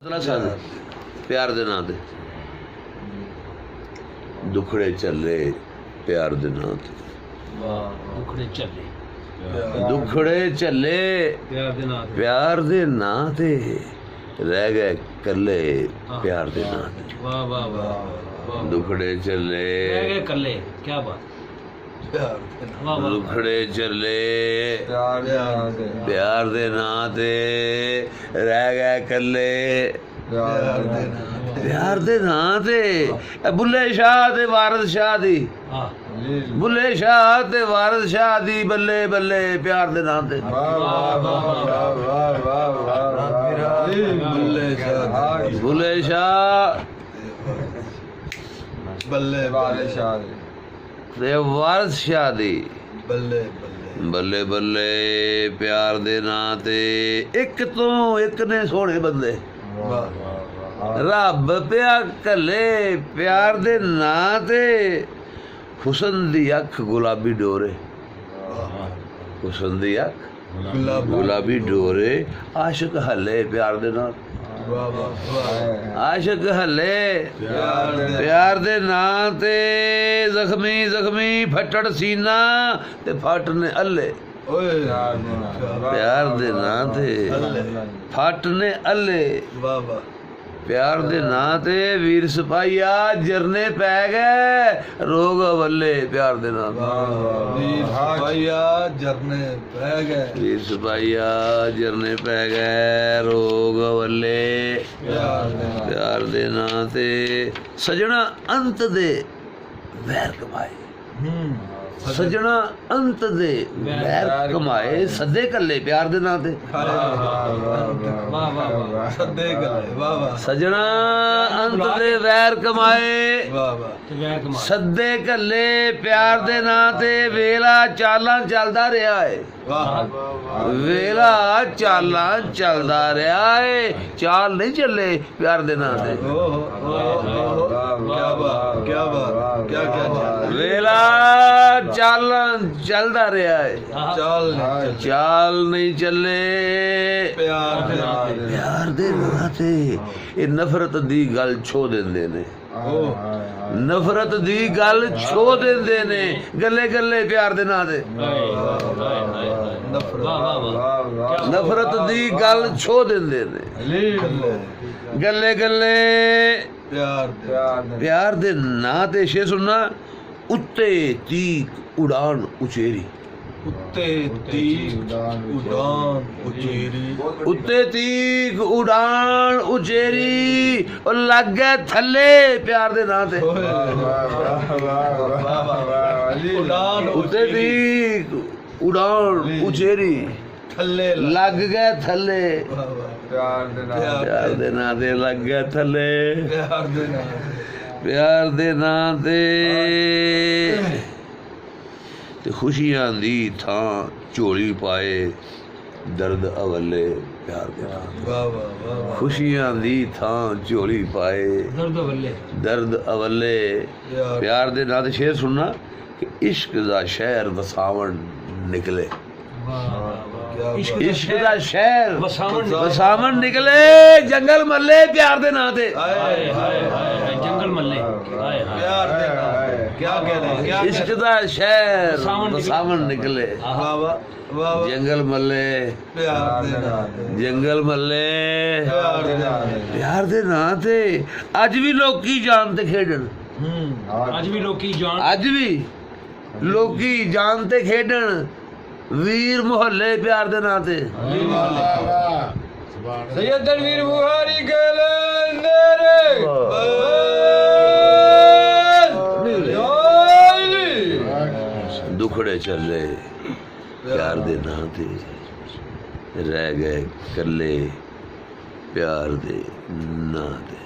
सन प्यार दे नां ते दुखड़े चले प्यार दे नां ते दुखड़े चले प्यार दे नां ते रह गए कल्ले प्यार दे नां ते दुखड़े चले कल्ले क्या बात दुखड़े चले प्यार दे नां ते रह गए कल्ले प्यार दे नां ते बुल्ले शाह ते वारस शाह दी बुल्ले शाह ते वारस शाह दी बल्ले बल्ले प्यार दे नां ते बुल्ले शाह बल्ले वारस शाह ते वारस शाह दी बल्ले बल्ले बल्ले प्यार दे नां ते एक तो एक ने सोने बंदे रब प्या कले प्यार दे नां ते हुसन दी अख गुलाबी डोरे हुसन दी अख गुलाबी डोरे आशिक हले प्यार दे नां आशिक हले प्यार दे नां ते जख्मी जख्मी फटड़ सीना ते फट ने अल्ले प्यार दे नां ते फट ने अल्ले प्यार दे नां ते वीर सिपाहिया जरने पै गए रोग अवले प्यार दे नां वीर सिपाहिया जरने पै गए वीर सिपाहिया जरने पै गए रोग अवले प्यार दे नां ते सजना अंत दे वैर कमाए सजना अंत दे वैर कमाए सदे कल्ले प्यार दे नां ते सजना अंत दे वैर कमाए सदे कल्ले प्यार दे नां ते वेला चालां चलदा रहा है वेला चालां चलदा रहा है चाल नहीं चले प्यार दे नां ते वेला चालन चलदा रहा है चाल नहीं चले प्यार दे नां ते ये नफरत दी गल छो देंदे ने नफरत दी गल छो देंदे ने गले गले प्यार दे नां ते नफरत दी गल छो देंदे ने गले गले प्यार दे नां ते शे सुनना उत्ते तीक उड़ान उचेरी उत्ते तीक उड़ान उचेरी उत्ते तीक उड़ान उचेरी और लग गए थले प्यार दे नां ते उत्ते तीक उड़ान उचेरी लग गए थले प्यार दे नां ते लग गए थले प्यार दे नां ते खुशियां दी थां झोली पाए दर्द अवले प्यार दे नां खुशियां दी थां झोली पाए दर्द अवले प्यार दे नां ते शेर सुनना कि इश्क दा शहर वसावण निकले इश्क दा शहर वसावण निकले जंगल मल्ले प्यार दे नां ते जंगल मल्ले इश्क दा शहर वसावण निकले जंगल मल्ले जंगल मल्ले प्यार दे नां ते अज भी लोकी जान ते खेडन अज भी लोकी जान ते खेडन वीर मोहल्ले प्यार दे नां ते सैयद वीर बुहारी गलेंदरे दुखड़े चले प्यार दे नां ते रह गए कल्ले प्यार दे नां ते।